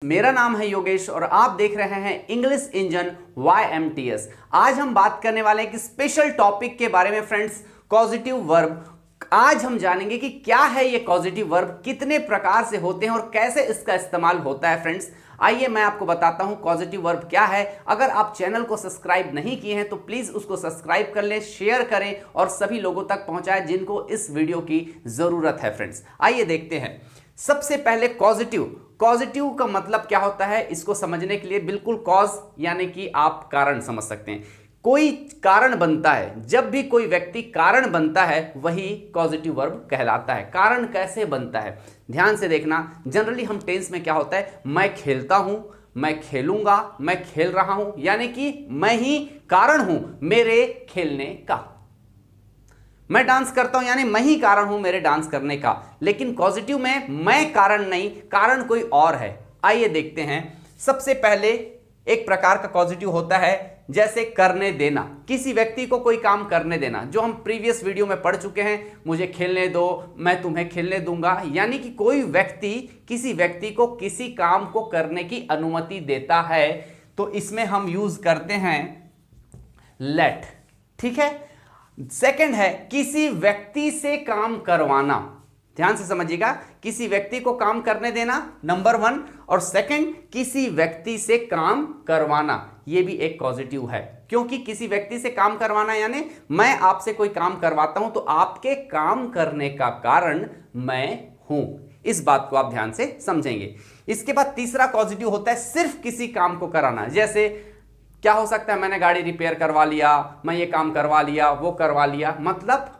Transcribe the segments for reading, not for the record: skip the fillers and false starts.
मेरा नाम है योगेश और आप देख रहे हैं इंग्लिश इंजन YMTS। आज हम बात करने वाले हैं कि स्पेशल टॉपिक के बारे में फ्रेंड्स, कॉजेटिव वर्ब। आज हम जानेंगे कि क्या है ये कॉजेटिव वर्ब, कितने प्रकार से होते हैं और कैसे इसका इस्तेमाल होता है। फ्रेंड्स आइए मैं आपको बताता हूं कॉजेटिव वर्ब क्या है। अगर आप चैनल को सब्सक्राइब नहीं किए हैं तो प्लीज उसको सब्सक्राइब कर लें, शेयर करें और सभी लोगों तक पहुंचाएं जिनको इस वीडियो की जरूरत है। फ्रेंड्स आइए देखते हैं। सबसे पहले पॉजिटिव का मतलब क्या होता है, इसको समझने के लिए बिल्कुल कॉज यानी कि आप कारण समझ सकते हैं। कोई कारण बनता है, जब भी कोई व्यक्ति कारण बनता है वही पॉजिटिव वर्ब कहलाता है। कारण कैसे बनता है ध्यान से देखना। जनरली हम टेंस में क्या होता है, मैं खेलता हूं, मैं खेलूंगा, मैं खेल रहा हूं, यानी कि मैं ही कारण हूं मेरे खेलने का। मैं डांस करता हूं यानी मैं ही कारण हूं मेरे डांस करने का। लेकिन पॉजिटिव में मैं कारण नहीं, कारण कोई और है। आइए देखते हैं। सबसे पहले एक प्रकार का पॉजिटिव होता है जैसे करने देना, किसी व्यक्ति को कोई काम करने देना, जो हम प्रीवियस वीडियो में पढ़ चुके हैं। मुझे खेलने दो, मैं तुम्हें खेलने दूंगा, यानी कि कोई व्यक्ति किसी व्यक्ति को किसी काम को करने की अनुमति देता है तो इसमें हम यूज करते हैं लेट। ठीक है। सेकंड है किसी व्यक्ति से काम करवाना। ध्यान से समझिएगा, किसी व्यक्ति को काम करने देना नंबर 1, और सेकंड किसी व्यक्ति से काम करवाना, यह भी एक पॉजिटिव है। क्योंकि किसी व्यक्ति से काम करवाना यानी मैं आपसे कोई काम करवाता हूं तो आपके काम करने का कारण मैं हूं। इस बात को आप ध्यान से समझेंगे। इसके बाद तीसरा पॉजिटिव होता है सिर्फ किसी काम को कराना। जैसे क्या हो सकता है, मैंने गाड़ी रिपेयर करवा लिया, मैं ये काम करवा लिया, वो करवा लिया, मतलब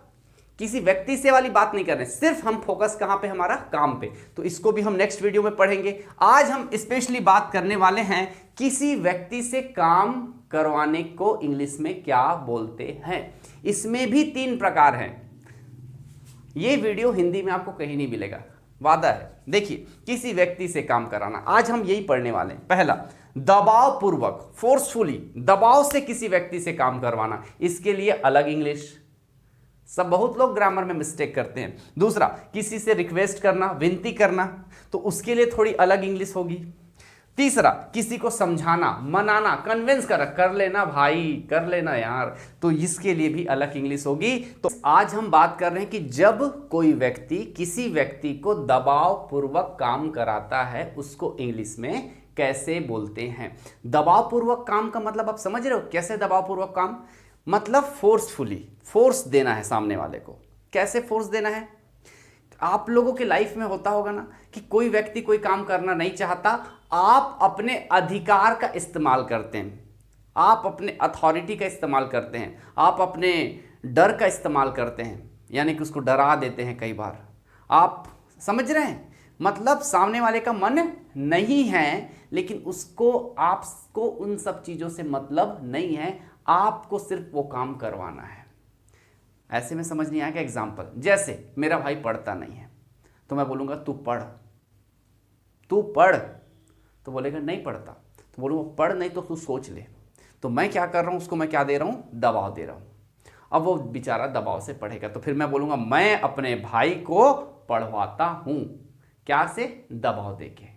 किसी व्यक्ति से वाली बात नहीं कर रहे, सिर्फ हम फोकस कहां पे, हमारा काम पे। तो इसको भी हम नेक्स्ट वीडियो में पढ़ेंगे। आज हम स्पेशली बात करने वाले हैं किसी व्यक्ति से काम करवाने को इंग्लिश में क्या बोलते हैं। इसमें भी 3 प्रकार हैं। ये वीडियो हिंदी में आपको कहीं नहीं मिलेगा, वादा है। देखिए, किसी व्यक्ति से काम कराना, आज हम यही पढ़ने वाले हैं। पहला, दबाव पूर्वक, फोर्सफुली, दबाव से किसी व्यक्ति से काम करवाना, इसके लिए अलग इंग्लिश। सब बहुत लोग ग्रामर में मिस्टेक करते हैं। दूसरा, किसी से रिक्वेस्ट करना, विनती करना, तो उसके लिए थोड़ी अलग इंग्लिश होगी। तीसरा, किसी को समझाना, मनाना, कन्विंस कर लेना भाई, कर लेना यार, तो इसके लिए भी अलग इंग्लिश होगी। तो आज हम बात कर रहे हैं कि जब कोई व्यक्ति किसी व्यक्ति को दबाव पूर्वक काम कराता है उसको इंग्लिश में कैसे बोलते हैं। दबाव पूर्वक काम का मतलब आप समझ रहे हो, कैसे दबाव पूर्वक काम, मतलब फोर्सफुली, फोर्स देना है सामने वाले को। कैसे फोर्स देना है, आप लोगों के लाइफ में होता होगा ना कि कोई व्यक्ति कोई काम करना नहीं चाहता, आप अपने अधिकार का इस्तेमाल करते हैं, आप अपने अथॉरिटी का इस्तेमाल करते हैं, आप अपने डर का इस्तेमाल करते हैं, यानी कि उसको डरा देते हैं कई बार। आप समझ रहे हैं, मतलब सामने वाले का मन नहीं है लेकिन उसको, आपको उन सब चीज़ों से मतलब नहीं है, आपको सिर्फ वो काम करवाना है। ऐसे में समझ नहीं आएगा। एग्जाम्पल, जैसे मेरा भाई पढ़ता नहीं है तो मैं बोलूँगा तू पढ़, तू पढ़, तो बोलेगा नहीं पढ़ता, तो बोलूँगा पढ़ नहीं तो तू सोच ले। तो मैं क्या कर रहा हूँ, उसको मैं क्या दे रहा हूँ, दबाव दे रहा हूँ। अब वो बेचारा दबाव से पढ़ेगा, तो फिर मैं बोलूँगा मैं अपने भाई को पढ़वाता हूँ, क्या से, दबाव दे के।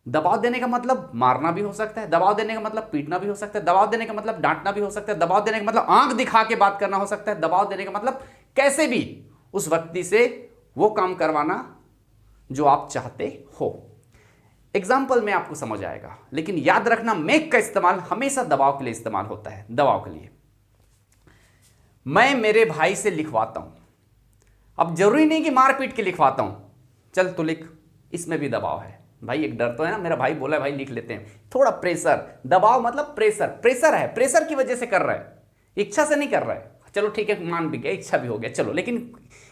दबाव देने का मतलब मारना भी हो सकता है, दबाव देने का मतलब पीटना भी हो सकता है, दबाव देने का मतलब डांटना भी हो सकता है, दबाव देने का मतलब आंख दिखा के बात करना हो सकता है, दबाव देने का मतलब कैसे भी उस व्यक्ति से वो काम करवाना जो आप चाहते हो। एग्जाम्पल में आपको समझ आएगा, लेकिन याद रखना मेक का इस्तेमाल हमेशा दबाव के लिए इस्तेमाल होता है। दबाव के लिए मैं मेरे भाई से लिखवाता हूं, अब जरूरी नहीं कि मार पीट के लिखवाता हूं, चल तो लिख, इसमें भी दबाव है भाई। एक डर तो है ना, मेरा भाई बोला है भाई लिख लेते हैं, थोड़ा प्रेशर। दबाव मतलब प्रेशर, प्रेशर है, प्रेशर की वजह से कर रहा है, इच्छा से नहीं कर रहा है। चलो ठीक है, मान भी गया, इच्छा भी हो गया, चलो। लेकिन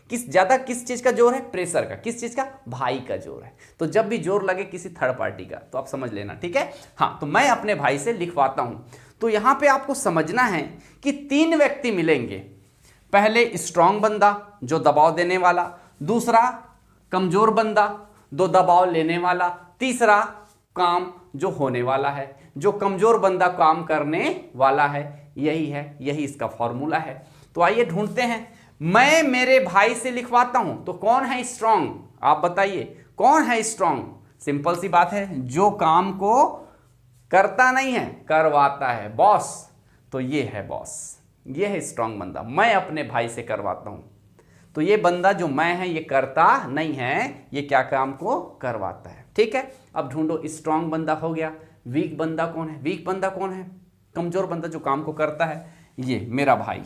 किस चीज का जोर है, प्रेशर का। किस चीज का, भाई का जोर है। तो जब भी जोर लगे किसी थर्ड पार्टी का तो आप समझ लेना, ठीक है। हाँ, तो मैं अपने भाई से लिखवाता हूं। तो यहां पे आपको समझना है कि 3 व्यक्ति मिलेंगे। पहले स्ट्रांग बंदा जो दबाव देने वाला, दूसरा कमजोर बंदा जो दबाव लेने वाला, तीसरा काम जो होने वाला है, जो कमजोर बंदा काम करने वाला है। यही है, यही इसका फॉर्मूला है। तो आइए ढूंढते हैं। मैं मेरे भाई से लिखवाता हूं, तो कौन है स्ट्रांग, आप बताइए कौन है स्ट्रांग। सिंपल सी बात है, जो काम को करता नहीं है करवाता है, बॉस। तो ये है बॉस, ये है स्ट्रांग बंदा, मैं अपने भाई से करवाता हूं। तो ये बंदा जो मैं है ये करता नहीं है, ये क्या काम को करवाता है। ठीक है, अब ढूंढो स्ट्रांग बंदा हो गया। वीक बंदा कौन है? वीक बंदा कौन है? कमजोर बंदा जो काम को करता है, ये मेरा भाई।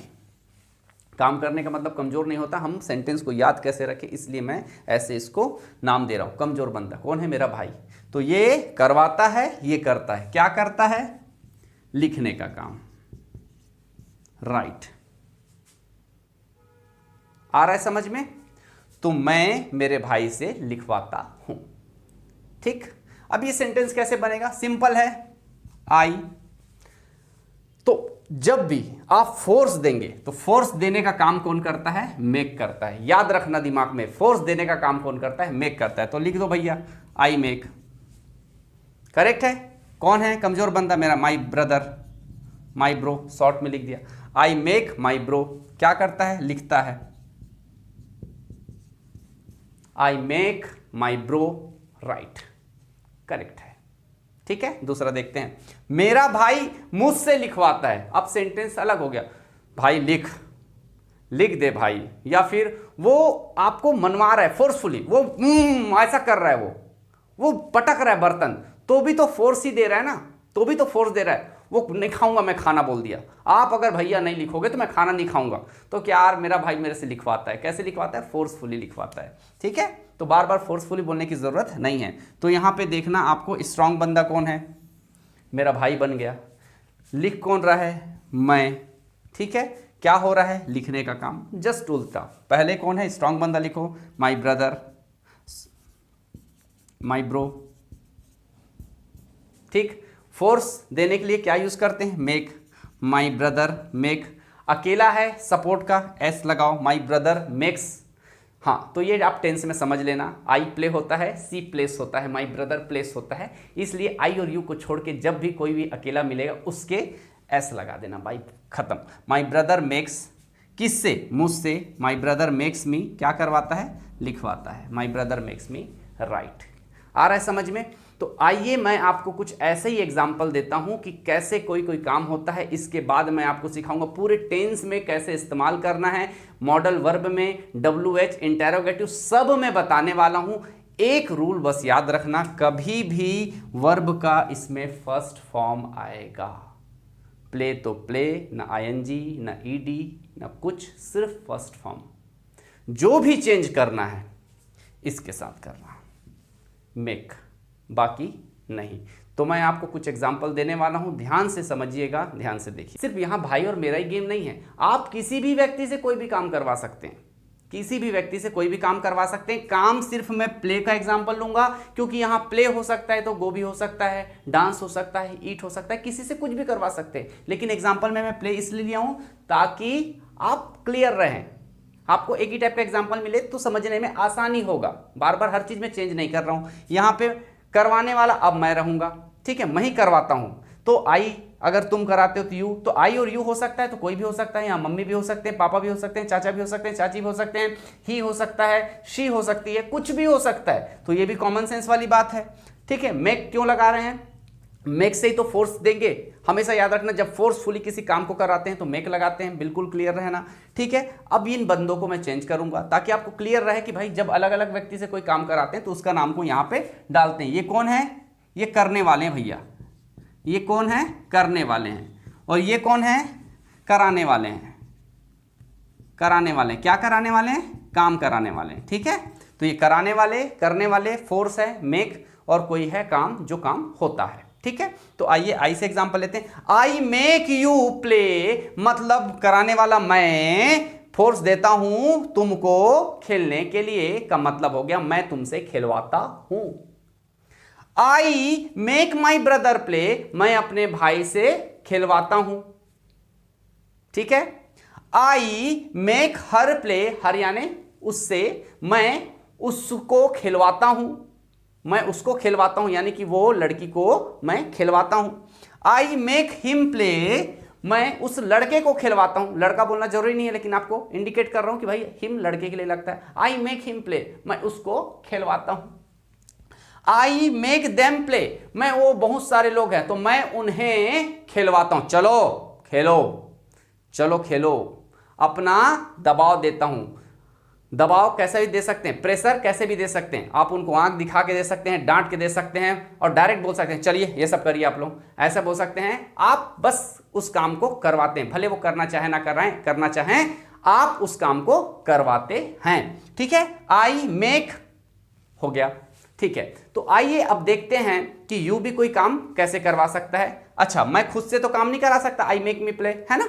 काम करने का मतलब कमजोर नहीं होता, हम सेंटेंस को याद कैसे रखें इसलिए मैं ऐसे इसको नाम दे रहा हूं। कमजोर बंदा कौन है? मेरा भाई। तो ये करवाता है, ये करता है, क्या करता है? लिखने का काम, राइट। आ रहा है समझ में? तो मैं मेरे भाई से लिखवाता हूं। ठीक, अब ये सेंटेंस कैसे बनेगा? सिंपल है, आई। तो जब भी आप फोर्स देंगे तो फोर्स देने का काम कौन करता है? मेक करता है। याद रखना दिमाग में, फोर्स देने का काम कौन करता है? मेक करता है। तो लिख दो भैया, आई मेक। करेक्ट है। कौन है कमजोर बंदा? मेरा my brother, my bro, short में लिख दिया। आई मेक माई ब्रो क्या करता है? लिखता है। I make my bro right, correct है। ठीक है, दूसरा देखते हैं। मेरा भाई मुझसे लिखवाता है। अब सेंटेंस अलग हो गया, भाई लिख, लिख दे भाई, या फिर वो आपको मनवा रहा है फोर्सफुली, वो ऐसा कर रहा है, वो पटक रहा है बर्तन, तो भी तो फोर्स ही दे रहा है ना, तो भी तो फोर्स दे रहा है। वो नहीं खाऊंगा मैं खाना बोल दिया, आप अगर भैया नहीं लिखोगे तो मैं खाना नहीं खाऊंगा। तो क्या यार मेरा भाई मेरे से लिखवाता है, कैसे लिखवाता है? फोर्सफुली लिखवाता है। ठीक है, तो बार बार फोर्सफुली बोलने की जरूरत नहीं है। तो यहां पे देखना आपको, स्ट्रांग बंदा कौन है? मेरा भाई बन गया। लिख कौन रहा है? मैं। ठीक है, क्या हो रहा है? लिखने का काम। जस्ट उल्टा, पहले कौन है? स्ट्रांग बंदा लिखो, माई ब्रदर, माई ब्रो। ठीक, फोर्स देने के लिए क्या यूज करते हैं? Make, my brother make. अकेला है, सपोर्ट का एस लगाओ, माई ब्रदर मेक्स। हाँ, तो ये आप टेंस में समझ लेना, आई प्ले होता है, सी प्लेस होता है, माई ब्रदर प्लेस होता है। इसलिए आई और यू को छोड़ के जब भी कोई भी अकेला मिलेगा उसके एस लगा देना, बाई खत्म। माई ब्रदर मेक्स, किससे? मुझसे। माई ब्रदर मेक्स मी क्या करवाता है? लिखवाता है। My brother makes me write. आ रहा है समझ में? तो आइए मैं आपको कुछ ऐसे ही एग्जाम्पल देता हूं कि कैसे कोई कोई काम होता है। इसके बाद मैं आपको सिखाऊंगा पूरे टेंस में कैसे इस्तेमाल करना है, मॉडल वर्ब में, WH, इंटेरोगेटिव, सब मैं बताने वाला हूं। एक रूल बस याद रखना, कभी भी वर्ब का इसमें फर्स्ट फॉर्म आएगा। प्ले तो प्ले, ना ING, ना ED, ना कुछ, सिर्फ फर्स्ट फॉर्म। जो भी चेंज करना है इसके साथ करना, मेक, बाकी नहीं। तो मैं आपको कुछ एग्जाम्पल देने वाला हूं, ध्यान से समझिएगा, ध्यान से देखिए। सिर्फ यहां भाई और मेरा ही गेम नहीं है, आप किसी भी व्यक्ति से कोई भी काम करवा सकते हैं, किसी भी व्यक्ति से कोई भी काम करवा सकते हैं। काम सिर्फ मैं प्ले का एग्जाम्पल लूंगा, क्योंकि यहां प्ले हो सकता है तो गो भी हो सकता है, डांस हो सकता है, ईट हो सकता है, किसी से कुछ भी करवा सकते हैं। लेकिन एग्जाम्पल में मैं प्ले इसलिए लिया हूं ताकि आप क्लियर रहें, आपको एक ही टाइप का एग्जाम्पल मिले तो समझने में आसानी होगा। बार बार हर चीज में चेंज नहीं कर रहा हूं। यहां पे करवाने वाला अब मैं रहूंगा, ठीक है, मैं ही करवाता हूं। तो आई, अगर तुम कराते हो तो यू, तो आई और यू हो सकता है तो कोई भी हो सकता है, यहाँ मम्मी भी हो सकते हैं, पापा भी हो सकते हैं, चाचा भी हो सकते हैं, चाची भी हो सकते हैं, ही हो सकता है, शी हो सकती है, कुछ भी हो सकता है। तो ये भी कॉमन सेंस वाली बात है। ठीक है, मेक क्यों लगा रहे हैं? मेक से ही तो फोर्स देंगे, हमेशा याद रखना, जब फोर्सफुली किसी काम को कराते हैं तो मेक लगाते हैं, बिल्कुल क्लियर रहना। ठीक है, अब इन बंदों को मैं चेंज करूंगा ताकि आपको क्लियर रहे कि भाई जब अलग अलग व्यक्ति से कोई काम कराते हैं तो उसका नाम को यहां पे डालते हैं। ये कौन है? ये करने वाले हैं भैया। ये कौन है? करने वाले हैं। और ये कौन है? कराने वाले हैं। कराने वाले, क्या कराने वाले हैं? काम कराने वाले हैं। ठीक है, तो ये कराने वाले, करने वाले, फोर्स है मेक, और कोई है काम, जो काम होता है। ठीक है, तो आइए आई से एग्जांपल लेते हैं। आई मेक यू प्ले, मतलब कराने वाला मैं, फोर्स देता हूं तुमको खेलने के लिए, का मतलब हो गया मैं तुमसे खिलवाता हूं। I make my brother play, मैं अपने भाई से खिलवाता हूं। ठीक है, आई मेक हर प्ले, हर यानी उससे, मैं उसको खिलवाता हूं, मैं उसको खिलवाता हूं, यानी कि वो लड़की को मैं खिलवाता हूं। आई मेक हिम प्ले, मैं उस लड़के को खिलवाता हूं। लड़का बोलना जरूरी नहीं है, लेकिन आपको इंडिकेट कर रहा हूं कि भाई हिम लड़के के लिए लगता है। आई मेक हिम प्ले, मैं उसको खिलवाता हूं। आई मेक देम प्ले, मैं, वो बहुत सारे लोग हैं तो मैं उन्हें खिलवाता हूं, चलो खेलो, चलो खेलो, अपना दबाव देता हूं। दबाव कैसे भी दे सकते हैं, प्रेशर कैसे भी दे सकते हैं, आप उनको आंख दिखा के दे सकते हैं, डांट के दे सकते हैं, और डायरेक्ट बोल सकते हैं चलिए ये सब करिए आप लोग, ऐसा बोल सकते हैं। आप बस उस काम को करवाते हैं, भले वो करना चाहे ना करना चाहें, आप उस काम को करवाते हैं। ठीक है, आई मेक हो गया। ठीक है, तो आइए अब देखते हैं कि यू भी कोई काम कैसे करवा सकता है। अच्छा, मैं खुद से तो काम नहीं करा सकता, आई मेक मी प्ले, है ना,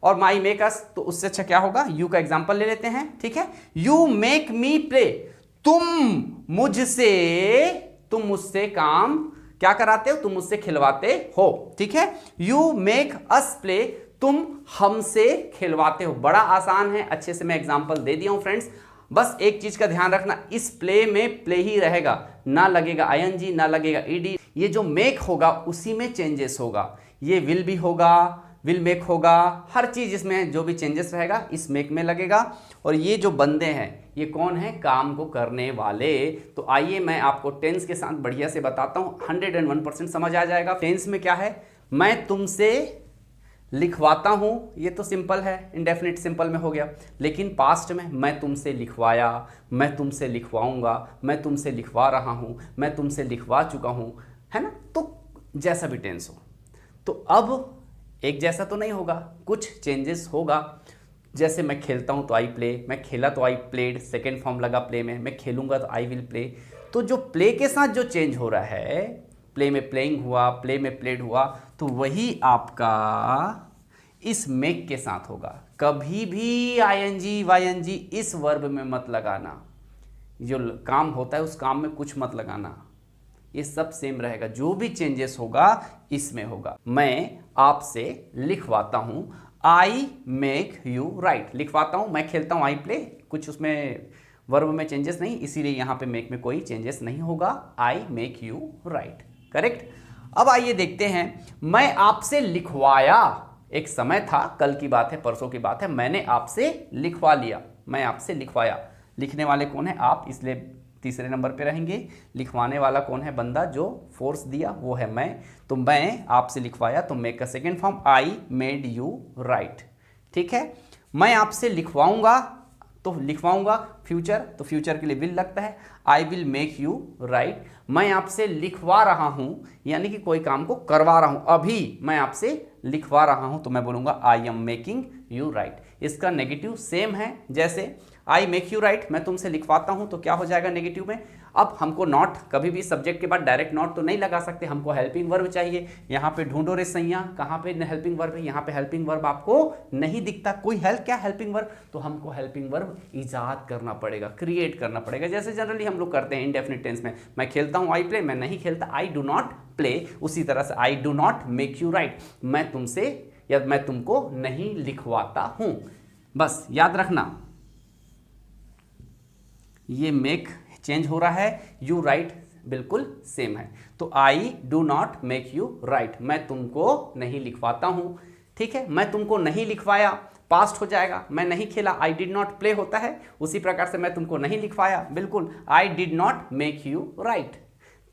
और माई मेक अस, तो उससे अच्छा क्या होगा, यू का एग्जांपल ले लेते हैं। ठीक है, यू मेक मी प्ले, तुम मुझसे काम क्या कराते हो, तुम मुझसे खिलवाते हो। ठीक है, यू मेक अस प्ले, तुम हमसे खिलवाते हो। बड़ा आसान है, अच्छे से मैं एग्जांपल दे दिया हूं फ्रेंड्स। बस एक चीज का ध्यान रखना, इस प्ले में प्ले ही रहेगा, ना लगेगा आईएनजी, ना लगेगा ईडी। ये जो मेक होगा उसी में चेंजेस होगा, ये विल भी होगा, विल मेक होगा, हर चीज इसमें जो भी चेंजेस रहेगा इस मेक में लगेगा। और ये जो बंदे हैं ये कौन है, काम को करने वाले। तो आइए मैं आपको टेंस के साथ बढ़िया से बताता हूं, 101% समझ आ जाएगा। टेंस में क्या है, मैं तुमसे लिखवाता हूं, ये तो सिंपल है, इंडेफिनिट सिंपल में हो गया। लेकिन पास्ट में मैं तुमसे लिखवाया, मैं तुमसे लिखवाऊंगा, मैं तुमसे लिखवा रहा हूं, मैं तुमसे लिखवा चुका हूं, है ना। तो जैसा भी टेंस हो, तो अब एक जैसा तो नहीं होगा, कुछ चेंजेस होगा। जैसे मैं खेलता हूं तो आई प्ले, मैं खेला तो आई प्लेड, सेकेंड फॉर्म लगा प्ले में, मैं खेलूंगा तो आई विल प्ले। तो जो प्ले के साथ जो चेंज हो रहा है, प्ले में प्लेइंग हुआ, प्ले में प्लेड हुआ, तो वही आपका इस मेक के साथ होगा। कभी भी आईएनजी वाईएनजी इस वर्ब में मत लगाना, जो काम होता है उस काम में कुछ मत लगाना, ये सब सेम रहेगा। जो भी चेंजेस होगा इसमें होगा। मैं आपसे लिखवाता हूं, आई मेक यू राइट, लिखवाता हूं, मैं खेलता हूं, आई प्ले, कुछ उसमें वर्ब में चेंजेस नहीं, इसीलिए यहां पे मेक में कोई चेंजेस नहीं होगा, I make you right, correct. अब आइए देखते हैं, मैं आपसे लिखवाया, एक समय था, कल की बात है, परसों की बात है, मैंने आपसे लिखवा लिया, मैं आपसे लिखवाया। लिखने वाले कौन है, आप, इसलिए तीसरे नंबर पे रहेंगे। लिखवाने वाला कौन है, बंदा जो फोर्स दिया वो है मैं। तो मैं आपसे लिखवाया, तो मेक का second form I made you right. ठीक है, मैं आपसे लिखवाऊंगा, तो लिखवाऊंगा फ्यूचर, तो फ्यूचर के लिए विल लगता है, I will make you right. मैं आपसे लिखवा रहा हूं, यानी कि कोई काम को करवा रहा हूं, अभी मैं आपसे लिखवा रहा हूं, तो मैं बोलूंगा I am making you right. इसका नेगेटिव सेम है, जैसे आई मेक यू राइट, मैं तुमसे लिखवाता हूं, तो क्या हो जाएगा नेगेटिव में। अब हमको नॉट, कभी भी सब्जेक्ट के बाद डायरेक्ट नॉट तो नहीं लगा सकते, हमको हेल्पिंग वर्ब चाहिए। यहाँ पे ढूंढो रे सैया, कहाँ पे हेल्पिंग वर्ब है, यहाँ पे हेल्पिंग वर्ब आपको नहीं दिखता, कोई क्या हेल्पिंग वर्ब, तो हमको हेल्पिंग वर्ब ईजाद करना पड़ेगा, क्रिएट करना पड़ेगा। जैसे जनरली हम लोग करते हैं इंडेफिनिट टेंस में, मैं खेलता हूँ आई प्ले, मैं नहीं खेलता आई डू नॉट प्ले। उसी तरह से I do not make you right, मैं तुमसे या मैं तुमको नहीं लिखवाता हूं। बस याद रखना, ये मेक चेंज हो रहा है, यू राइट बिल्कुल सेम है। तो I do not make you right, मैं तुमको नहीं लिखवाता हूं। ठीक है, मैं तुमको नहीं लिखवाया, पास्ट हो जाएगा, मैं नहीं खेला, आई डिड नॉट प्ले होता है, उसी प्रकार से मैं तुमको नहीं लिखवाया, बिल्कुल I did not make you write.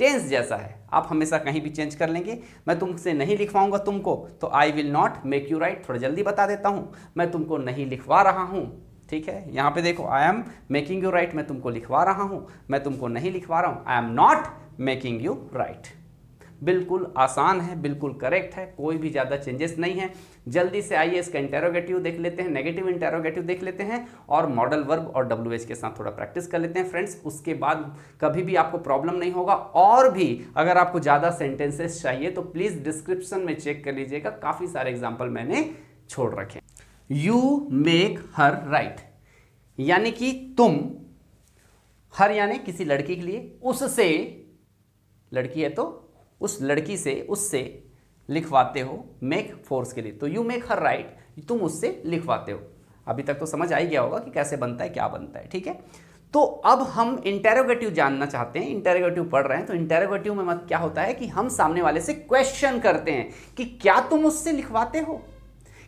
Tense जैसा है, आप हमेशा कहीं भी चेंज कर लेंगे। मैं तुमसे नहीं लिखवाऊंगा तुमको, तो I will not make you right, थोड़ा जल्दी बता देता हूं, मैं तुमको नहीं लिखवा रहा हूं। ठीक है, यहाँ पे देखो, I am making you right, मैं तुमको लिखवा रहा हूं, मैं तुमको नहीं लिखवा रहा हूं, I am not making you right. बिल्कुल आसान है, बिल्कुल करेक्ट है, कोई भी ज़्यादा चेंजेस नहीं है। जल्दी से आइए इसका इंटेरोगेटिव देख लेते हैं, नेगेटिव इंटेरोगेटिव देख लेते हैं, और मॉडल वर्ब और WH के साथ थोड़ा प्रैक्टिस कर लेते हैं फ्रेंड्स। उसके बाद कभी भी आपको प्रॉब्लम नहीं होगा। और भी अगर आपको ज़्यादा सेंटेंसेस चाहिए तो प्लीज़ डिस्क्रिप्शन में चेक कर लीजिएगा, काफ़ी सारे एग्जाम्पल मैंने छोड़ रखे। यू मेक हर राइट, यानी कि तुम, हर यानी किसी लड़की के लिए, उससे, लड़की है तो उस लड़की से, उससे लिखवाते हो, मेक फोर्स के लिए, तो यू मेक हर राइट, तुम उससे लिखवाते हो। अभी तक तो समझ आ ही गया होगा कि कैसे बनता है, क्या बनता है। ठीक है, तो अब हम इंटेरोगेटिव जानना चाहते हैं, इंटेरोगेटिव पढ़ रहे हैं, तो इंटेरोगेटिव में क्या होता है कि हम सामने वाले से क्वेश्चन करते हैं कि क्या तुम उससे लिखवाते हो,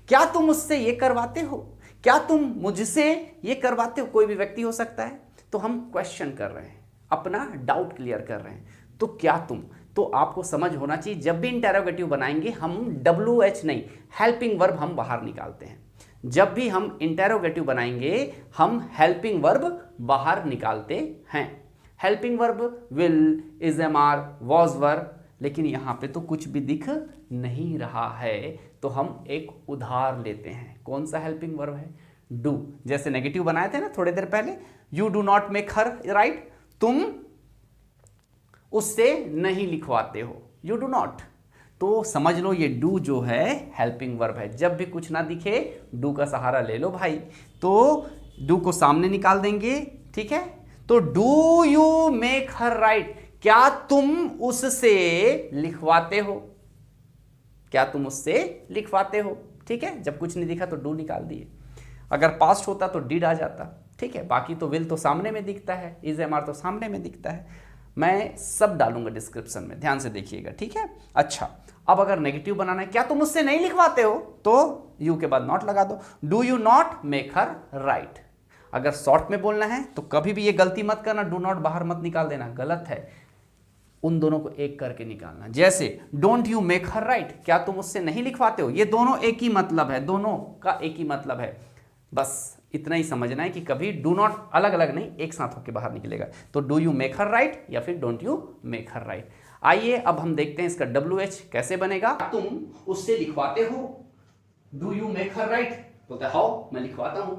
क्या तुम उससे ये करवाते हो, क्या तुम मुझसे ये करवाते हो। कोई भी व्यक्ति हो सकता है, तो हम क्वेश्चन कर रहे हैं, अपना डाउट क्लियर कर रहे हैं। तो क्या तुम, तो आपको समझ होना चाहिए जब भी इंटेरोगेटिव बनाएंगे हम WH नहीं, हेल्पिंग वर्ब हम बाहर निकालते हैं। जब भी हम इंटेरोगेटिव बनाएंगे हम हेल्पिंग वर्ब बाहर निकालते हैं। Helping verb will, is, am, are, was verb, लेकिन यहां पे तो कुछ भी दिख नहीं रहा है, तो हम एक उधार लेते हैं। कौन सा हेल्पिंग वर्ब है? डू। जैसे नेगेटिव बनाए थे ना थोड़ी देर पहले, you do not make her write, तुम उससे नहीं लिखवाते हो, यू डू नॉट। तो समझ लो ये डू जो है हेल्पिंग वर्ब है। जब भी कुछ ना दिखे डू का सहारा ले लो भाई, तो डू को सामने निकाल देंगे, ठीक है। तो do you make her right, क्या तुम उससे लिखवाते हो, क्या तुम उससे लिखवाते हो, ठीक है। जब कुछ नहीं दिखा तो डू निकाल दिए। अगर पास्ट होता तो डिड आ जाता, ठीक है। बाकी तो विल तो सामने में दिखता है, इज, एम, आर तो सामने में दिखता है। मैं सब डालूंगा डिस्क्रिप्शन में, ध्यान से देखिएगा, ठीक है। अच्छा, अब अगर नेगेटिव बनाना है, क्या तुम उससे नहीं लिखवाते हो, तो यू के बाद नॉट लगा दो। Do you not make her right. अगर शॉर्ट में बोलना है तो कभी भी ये गलती मत करना, डू नॉट बाहर मत निकाल देना, गलत है। उन दोनों को एक करके निकालना। जैसे don't you make her right, क्या तुम उससे नहीं लिखवाते हो, ये दोनों एक ही मतलब है, दोनों का एक ही मतलब है। बस इतना ही समझना है कि कभी डू नॉट अलग अलग नहीं, एक साथ होकर बाहर निकलेगा। तो do you make her right या फिर don't you make her right. आइए अब हम देखते हैं इसका WH कैसे बनेगा। तुम उससे लिखवाते हो, do you make her right, बोलते हैं हाउ, मैं लिखवाता हूं,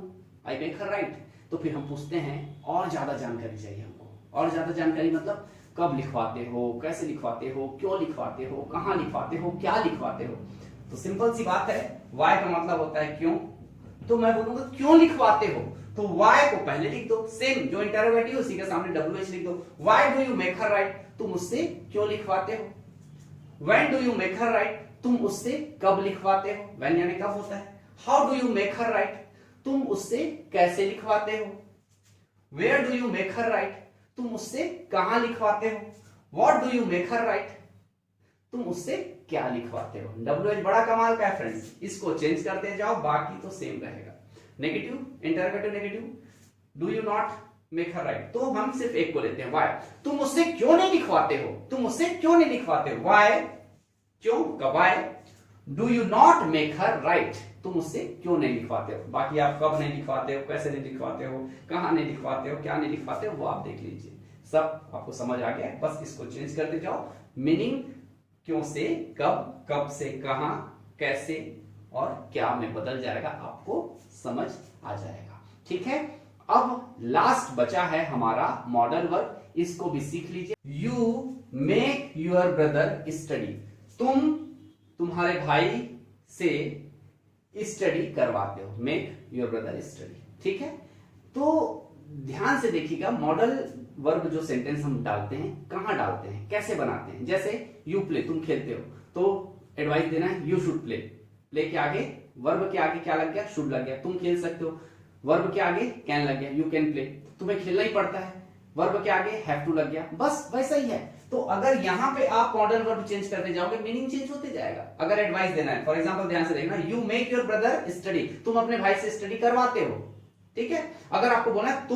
आई मेक हर राइट। तो फिर हम पूछते हैं और ज्यादा जानकारी चाहिए हमको, और ज्यादा जानकारी मतलब कब लिखवाते हो, कैसे लिखवाते हो, क्यों लिखवाते हो, कहां लिखवाते हो, क्या लिखवाते हो। तो सिंपल सी बात है, वाई का मतलब होता है क्यों, तो मैं बोलूंगा क्यों लिखवाते हो, तो वाई को पहले लिख दो, सेम जो इंटरोगेटिव उसी के सामने WH लिख दो। Y do you make her write, तुम उससे क्यों लिखवाते हो। When do you make her write, तुम उससे कब लिखवाते हो, व्हेन यानी कब होता है। How do you make her write, तुम उससे कैसे लिखवाते हो। Where do you make her write, तुम उससे कहां लिखवाते हो। What do you make her write, तुम उससे क्या लिखवाते हो। WH बड़ा कमाल का है फ्रेंड्स, इसको चेंज करते जाओ, बाकी तो सेम रहेगा। Negative, interrogative negative, do you not make her right, तो हम सिर्फ एक को लेते हैं, वाई। तुम उससे क्यों नहीं लिखवाते हो, तुम उससे क्यों नहीं लिखवाते हो, वाई, क्यों का why. Do you not make her write, तुम उससे क्यों नहीं लिखवाते हो। बाकी आप कब नहीं लिखवाते हो, कैसे नहीं लिखवाते हो, कहां नहीं लिखवाते हो, क्या नहीं लिखवाते हो, वो आप देख लीजिए, सब आपको समझ आ गया। बस इसको चेंज करते जाओ, मीनिंग क्यों से कब, कब से कहां, कैसे और क्या में बदल जाएगा, आपको समझ आ जाएगा, ठीक है। अब लास्ट बचा है हमारा मॉडल वर्ब, इसको भी सीख लीजिए। You make your brother study, तुम तुम्हारे भाई से स्टडी करवाते हो, मेक योर ब्रदर स्टडी, ठीक है। तो ध्यान से देखिएगा, मॉडल वर्ब जो सेंटेंस हम डालते हैं, कहां डालते हैं, कैसे बनाते हैं। जैसे यू प्ले, तुम खेलते हो, तो एडवाइस देना है यू शुड प्ले। प्ले के आगे, वर्ब के आगे क्या लग गया, शुड लग गया। तुम खेल सकते हो, वर्ब के आगे कैन लग गया, यू कैन प्ले। तुम्हें खेलना ही पड़ता है, वर्ब के आगे हैव टू लग गया, बस वैसा ही है। तो अगर यहां पे आप मॉडल वर्ब चेंज करते जाओगे, मीनिंग चेंज होते जाएगा। अगर एडवाइस देना है, फॉर एग्जांपल ध्यान से देखना, you make your brother study, तुम अपने भाई से स्टडी करवाते हो, ठीक है। अगर आपको बोलना है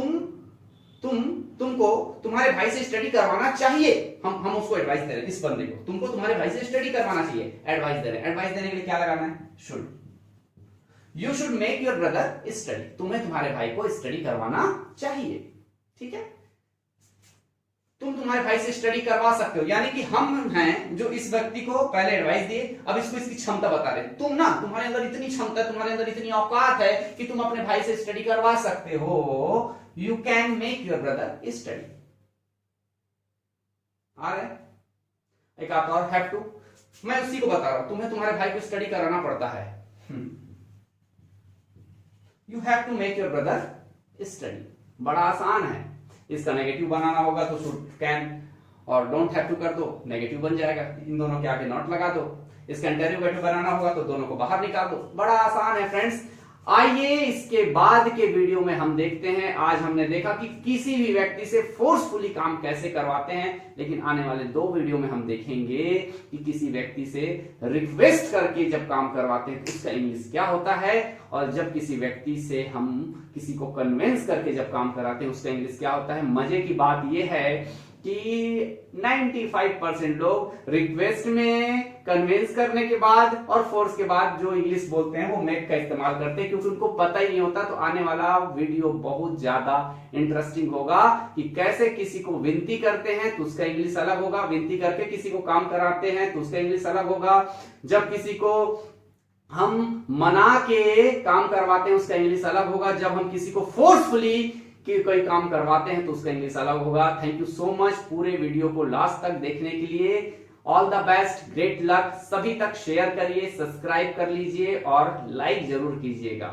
तुमको तुम्हारे भाई से स्टडी करवाना चाहिए, हम उसको एडवाइस दे रहे हैं, इस बंदे को तुमको तुम्हारे भाई से स्टडी करवाना चाहिए, एडवाइस दे रहे हैं। एडवाइस देने के लिए क्या लगाना है, should. You should make your brother study, तुम्हें तुम्हारे भाई को स्टडी करवाना चाहिए, ठीक है। तुम तुम्हारे भाई से स्टडी करवा सकते हो, यानी कि हम हैं जो इस व्यक्ति को पहले एडवाइस दिए, अब इसको इसकी क्षमता बता रहे। तुम ना, तुम्हारे अंदर इतनी क्षमता है, तुम्हारे अंदर इतनी औकात है कि तुम अपने भाई से स्टडी करवा सकते हो। You can make your brother study. आ रहा है, एक आता और हैव टू, मैं उसी को बता रहा हूं, तुम्हें तुम्हारे भाई को स्टडी कराना पड़ता है। You have to make your brother study, बड़ा आसान है। इसका नेगेटिव बनाना होगा तो शुड, कैन और डोंट हैव टू कर दो, नेगेटिव बन जाएगा। इन दोनों के आगे नॉट लगा दो। इसका इंटरोगेटिव बनाना होगा तो दोनों को बाहर निकाल दो, बड़ा आसान है फ्रेंड्स। आइए इसके बाद के वीडियो में हम देखते हैं। आज हमने देखा कि किसी भी व्यक्ति से फोर्सफुली काम कैसे करवाते हैं, लेकिन आने वाले 2 वीडियो में हम देखेंगे कि किसी व्यक्ति से रिक्वेस्ट करके जब काम करवाते हैं तो उसका इंग्लिश क्या होता है, और जब किसी व्यक्ति से हम किसी को कन्विंस करके जब काम कराते हैं उसका इंग्लिश क्या होता है। मजे की बात यह है कि 95% लोग रिक्वेस्ट में कन्विंस करने के बाद और फोर्स के बाद जो इंग्लिश बोलते हैं वो मेक का इस्तेमाल करते हैं, क्योंकि उनको पता ही नहीं होता। तो आने वाला वीडियो बहुत ज्यादा इंटरेस्टिंग होगा कि कैसे किसी को विनती करते हैं तो उसका इंग्लिश अलग होगा, विनती करके किसी को काम कराते हैं तो उसका इंग्लिश अलग होगा, जब किसी को हम मना के काम करवाते हैं उसका इंग्लिश अलग होगा, जब हम किसी को फोर्सफुली कि कोई काम करवाते हैं तो उसका इंग्लिश अलग होगा। थैंक यू सो मच पूरे वीडियो को लास्ट तक देखने के लिए। All the best, great luck. सभी तक शेयर करिए, सब्सक्राइब कर लीजिए और लाइक जरूर कीजिएगा।